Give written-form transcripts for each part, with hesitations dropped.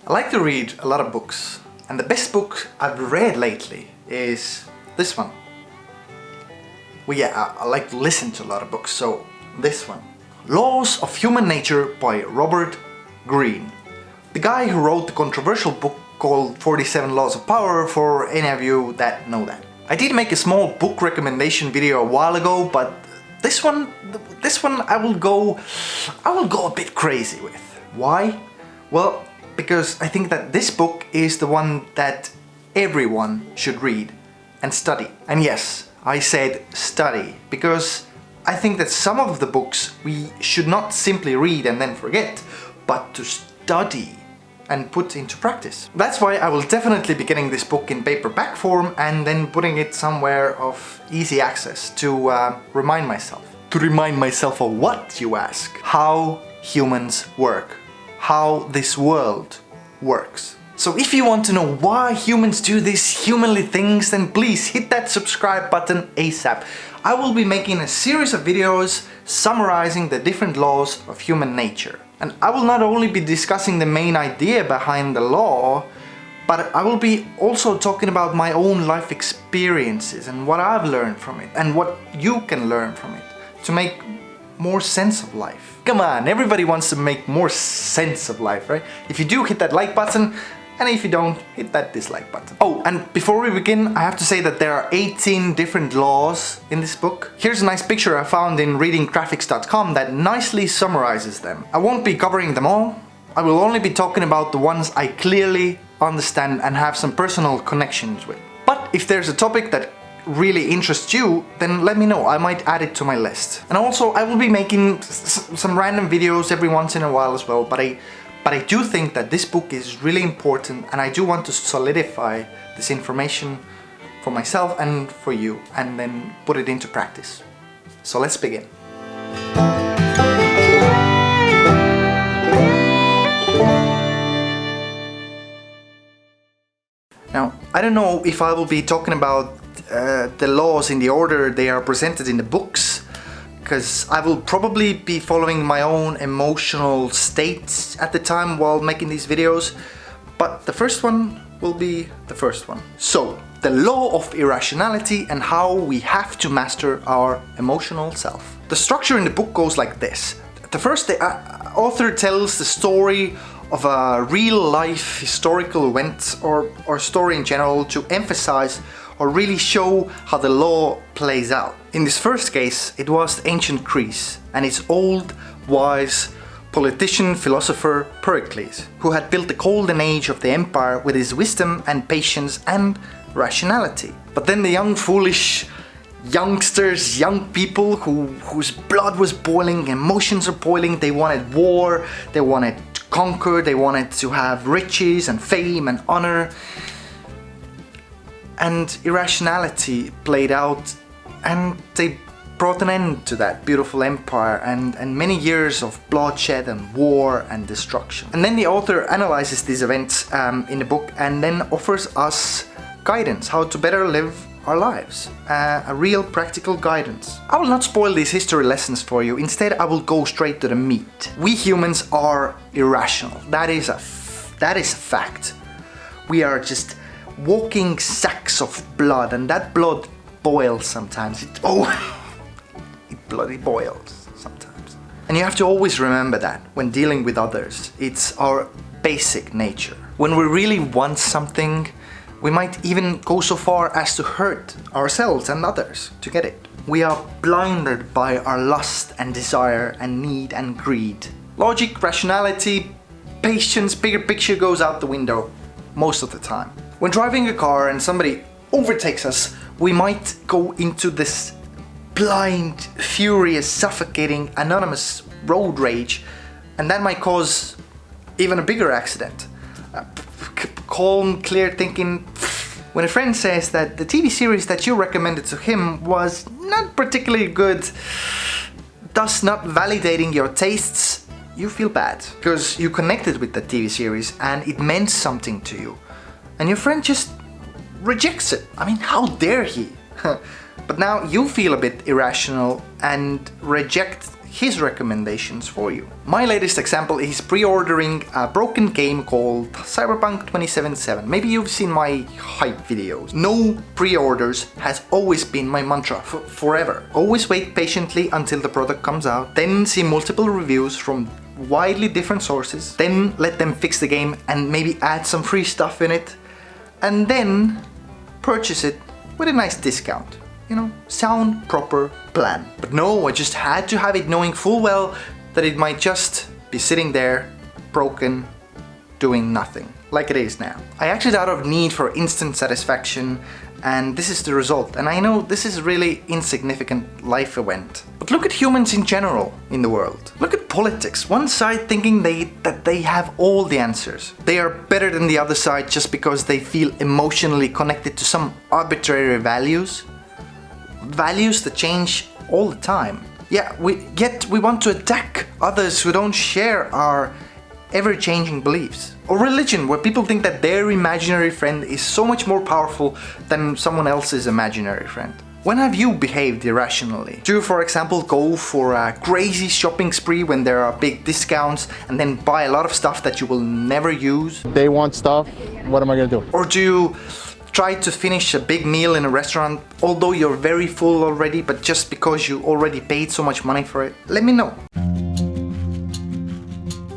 I like to read a lot of books, and the best book I've read lately is this one. Well, yeah, I like to listen to a lot of books, so this one. Laws of Human Nature by Robert Greene. The guy who wrote the controversial book called 47 Laws of Power, for any of you that know that. I did make a small book recommendation video a while ago, but this one I will go a bit crazy with. Why? Well, because I think that this book is the one that everyone should read and study. And yes, I said study, because I think that some of the books we should not simply read and then forget, but to study and put into practice. That's why I will definitely be getting this book in paperback form and then putting it somewhere of easy access to remind myself. To remind myself of what, you ask? How humans work. How this world works. So if you want to know why humans do these humanly things, then please hit that subscribe button ASAP. I will be making a series of videos summarizing the different laws of human nature. And I will not only be discussing the main idea behind the law, but I will be also talking about my own life experiences and what I've learned from it and what you can learn from it to make more sense of life. Come on, everybody wants to make more sense of life, right? If you do, hit that like button, and if you don't, hit that dislike button. Oh, and before we begin, I have to say that there are 18 different laws in this book. Here's a nice picture I found in readinggraphics.com that nicely summarizes them. I won't be covering them all. I will only be talking about the ones I clearly understand and have some personal connections with. But if there's a topic that really interests you, then let me know. I might add it to my list. And also, I will be making some random videos every once in a while as well, but I do think that this book is really important, and I do want to solidify this information for myself and for you, and then put it into practice. So let's begin. Now, I don't know if I will be talking about the laws in the order they are presented in the books, because I will probably be following my own emotional states at the time while making these videos, but the first one will be the first one. So, the law of irrationality and how we have to master our emotional self. The structure in the book goes like this. The first, the author tells the story of a real-life historical event or story in general to emphasize or really show how the law plays out. In this first case, it was ancient Greece and its old, wise politician, philosopher Pericles, who had built the golden age of the empire with his wisdom and patience and rationality. But then the young, foolish youngsters, young people whose blood was boiling, emotions are boiling, they wanted war, they wanted to conquer, they wanted to have riches and fame and honor. And irrationality played out, and they brought an end to that beautiful empire and many years of bloodshed and war and destruction. And then the author analyzes these events in the book and then offers us guidance, how to better live our lives. A real practical guidance. I will not spoil these history lessons for you. Instead, I will go straight to the meat. We humans are irrational. That is a fact. We are just walking sacks of blood, and that blood boils sometimes. It bloody boils sometimes. And you have to always remember that when dealing with others. It's our basic nature. When we really want something, we might even go so far as to hurt ourselves and others to get it. We are blinded by our lust and desire and need and greed. Logic, rationality, patience, bigger picture goes out the window most of the time. When driving a car and somebody overtakes us, we might go into this blind, furious, suffocating, anonymous road rage, and that might cause even a bigger accident. Calm, clear thinking. When a friend says that the TV series that you recommended to him was not particularly good, thus not validating your tastes, you feel bad because you connected with the TV series and it meant something to you. And your friend just rejects it. I mean, how dare he? But now you feel a bit irrational and reject his recommendations for you. My latest example is pre-ordering a broken game called Cyberpunk 2077. Maybe you've seen my hype videos. No pre-orders has always been my mantra forever. Always wait patiently until the product comes out, then see multiple reviews from widely different sources, then let them fix the game and maybe add some free stuff in it, and then purchase it with a nice discount. You know, sound proper plan. But no, I just had to have it knowing full well that it might just be sitting there, broken, doing nothing, like it is now. I acted out of need for instant satisfaction, and this is the result. And I know this is a really insignificant life event. But look at humans in general in the world. Look at politics. One side thinking that they have all the answers. They are better than the other side just because they feel emotionally connected to some arbitrary values. Values that change all the time. Yet we want to attack others who don't share our ever-changing beliefs. Or religion, where people think that their imaginary friend is so much more powerful than someone else's imaginary friend. When have you behaved irrationally? Do you, for example, go for a crazy shopping spree when there are big discounts and then buy a lot of stuff that you will never use? They want stuff, what am I gonna do? Or do you try to finish a big meal in a restaurant although you're very full already, but just because you already paid so much money for it? Let me know.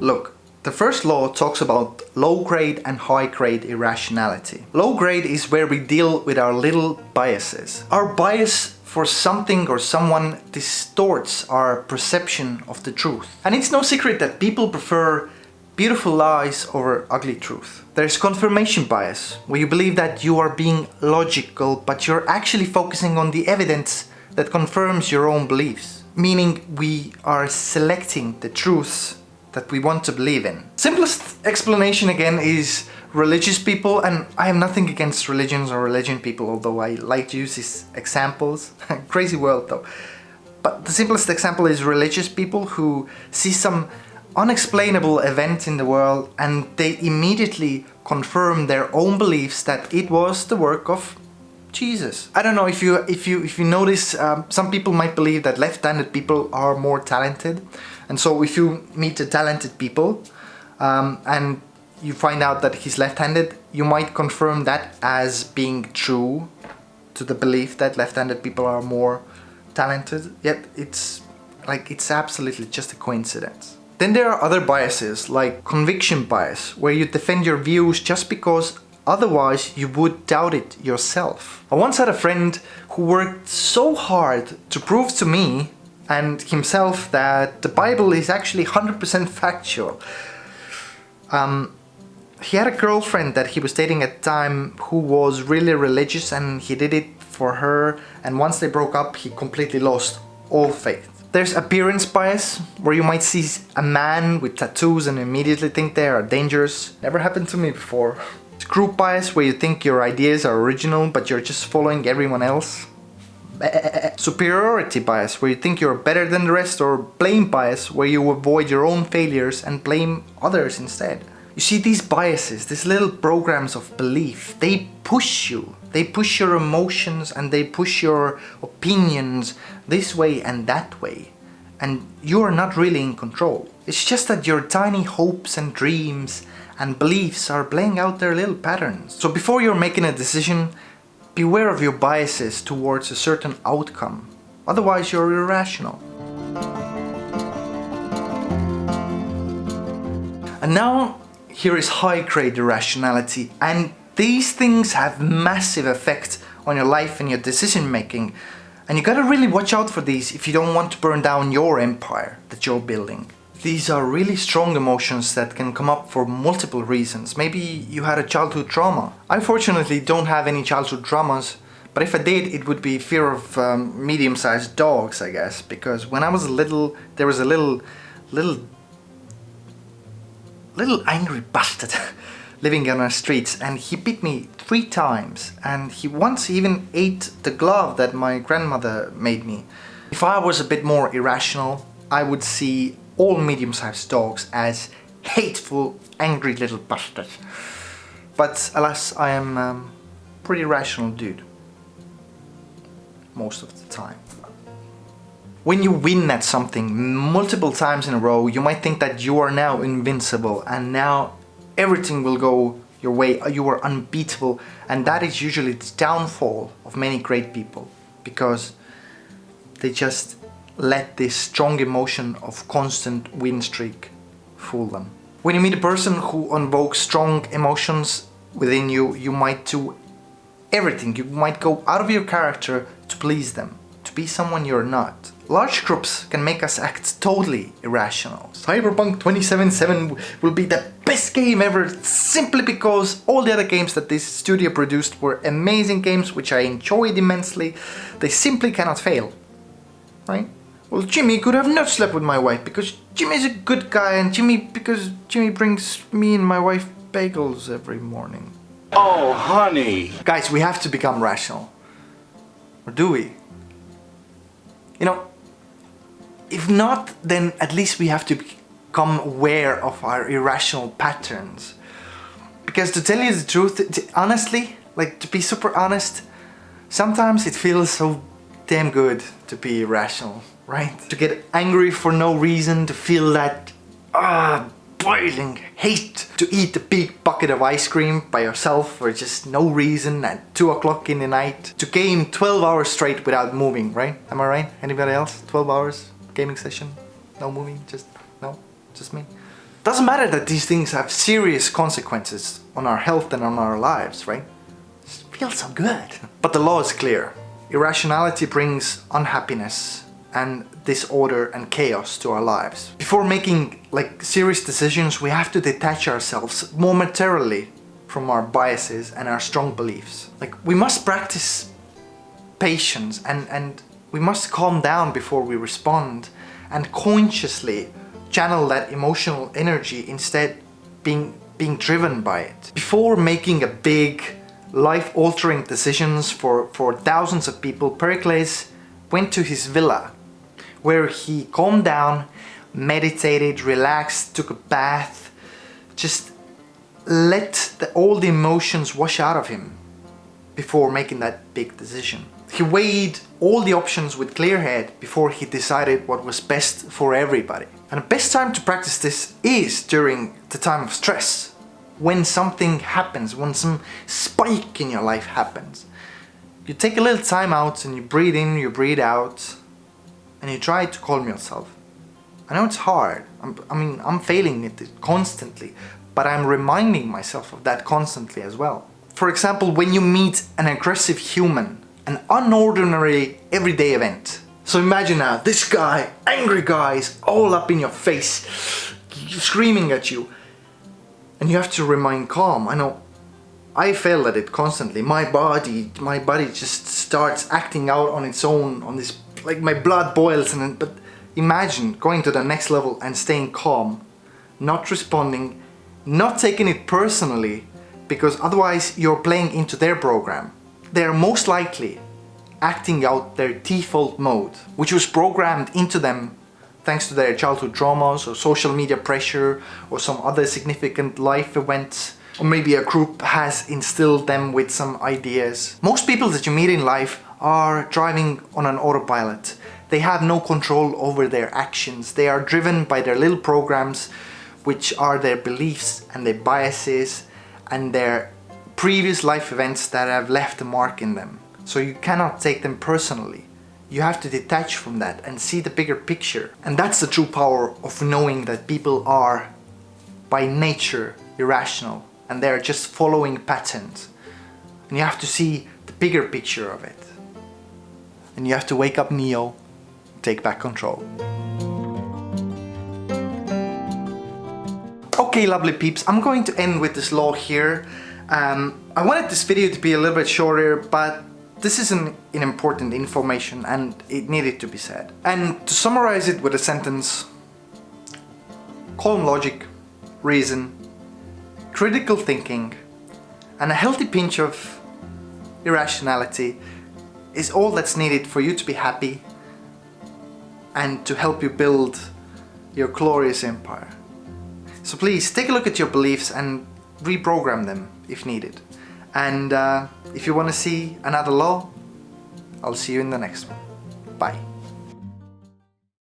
Look, the first law talks about low-grade and high-grade irrationality. Low-grade is where we deal with our little biases. Our bias for something or someone distorts our perception of the truth. And it's no secret that people prefer beautiful lies over ugly truth. There's confirmation bias, where you believe that you are being logical, but you're actually focusing on the evidence that confirms your own beliefs. Meaning we are selecting the truths that we want to believe in. Simplest explanation again is religious people, and I have nothing against religions or religion people, although I like to use these examples. Crazy world though. But the simplest example is religious people who see some unexplainable event in the world and they immediately confirm their own beliefs that it was the work of Jesus. I don't know if you notice, some people might believe that left-handed people are more talented, and so if you meet a talented people and you find out that he's left-handed, you might confirm that as being true to the belief that left-handed people are more talented. Yet it's absolutely just a coincidence. Then there are other biases, like conviction bias, where you defend your views just because otherwise you would doubt it yourself. I once had a friend who worked so hard to prove to me and himself that the Bible is actually 100% factual. He had a girlfriend that he was dating at the time who was really religious, and he did it for her, and once they broke up he completely lost all faith. There's appearance bias, where you might see a man with tattoos and immediately think they are dangerous. Never happened to me before. It's group bias, where you think your ideas are original but you're just following everyone else. Superiority bias, where you think you're better than the rest. Or blame bias, where you avoid your own failures and blame others instead. You see, these biases, these little programs of belief, they push you. They push your emotions and they push your opinions this way and that way. And you are not really in control. It's just that your tiny hopes and dreams and beliefs are playing out their little patterns. So before you're making a decision, beware of your biases towards a certain outcome. Otherwise you're irrational. And now here is high-grade irrationality, and these things have massive effect on your life and your decision making, and you gotta really watch out for these if you don't want to burn down your empire that you're building. These are really strong emotions that can come up for multiple reasons. Maybe you had a childhood trauma. I fortunately don't have any childhood traumas, but if I did, it would be fear of medium-sized dogs, I guess, because when I was little, there was a little angry bastard living on our streets, and he beat me 3 times, and he once even ate the glove that my grandmother made me. If I was a bit more irrational, I would see all medium-sized dogs as hateful, angry little bastards. But alas, I am a pretty rational dude most of the time. When you win at something multiple times in a row, you might think that you are now invincible and now everything will go your way, you are unbeatable, and that is usually the downfall of many great people, because they just let this strong emotion of constant win streak fool them. When you meet a person who invokes strong emotions within you, you might do everything. You might go out of your character to please them, to be someone you're not. Large groups can make us act totally irrational. Cyberpunk 2077 will be the best game ever, simply because all the other games that this studio produced were amazing games which I enjoyed immensely. They simply cannot fail, right? Well, Jimmy could have not slept with my wife because Jimmy's a good guy, and because Jimmy brings me and my wife bagels every morning. Oh, honey. Guys, we have to become rational. Or do we? You know, if not, then at least we have to become aware of our irrational patterns. Because to tell you the truth, honestly, like, to be super honest, sometimes it feels so damn good to be irrational, right? To get angry for no reason, to feel that boiling hate, to eat a big bucket of ice cream by yourself for just no reason at 2 o'clock in the night, to game 12 hours straight without moving, right? Am I right? Anybody else? 12 hours gaming session? No moving? Just me? Doesn't matter that these things have serious consequences on our health and on our lives, right? It feels so good. But the law is clear. Irrationality brings unhappiness and disorder and chaos to our lives. Before making serious decisions, we have to detach ourselves momentarily from our biases and our strong beliefs. We must practice patience and we must calm down before we respond and consciously channel that emotional energy instead being driven by it. Before making a big life-altering decisions for thousands of people, Pericles went to his villa, where he calmed down, meditated, relaxed, took a bath, just let all the emotions wash out of him before making that big decision. He weighed all the options with clear head before he decided what was best for everybody. And the best time to practice this is during the time of stress. When something happens, when some spike in your life happens. You take a little time out and you breathe in, you breathe out, and you try to calm yourself. I know it's hard. I'm failing at it constantly, but I'm reminding myself of that constantly as well. For example, when you meet an aggressive human, an unordinary everyday event. So imagine now, this guy, angry guy, is all up in your face, screaming at you, and you have to remain calm. I know, I fail at it constantly. My body just starts acting out on its own, on this, my blood boils, but imagine going to the next level and staying calm, not responding, not taking it personally, because otherwise you're playing into their program. They're most likely acting out their default mode, which was programmed into them thanks to their childhood traumas or social media pressure or some other significant life events, or maybe a group has instilled them with some ideas. Most people that you meet in life are driving on an autopilot. They have no control over their actions. They are driven by their little programs, which are their beliefs and their biases and their previous life events that have left a mark in them. So you cannot take them personally. You have to detach from that and see the bigger picture. And that's the true power of knowing that people are by nature irrational and they're just following patterns. And you have to see the bigger picture of it. And you have to wake up Neo, take back control. Okay, lovely peeps, I'm going to end with this law here. I wanted this video to be a little bit shorter, but this is an important information and it needed to be said. And to summarize it with a sentence: calm logic, reason, critical thinking, and a healthy pinch of irrationality is all that's needed for you to be happy and to help you build your glorious empire. So please take a look at your beliefs and reprogram them if needed. And if you want to see another law, I'll see you in the next one. Bye.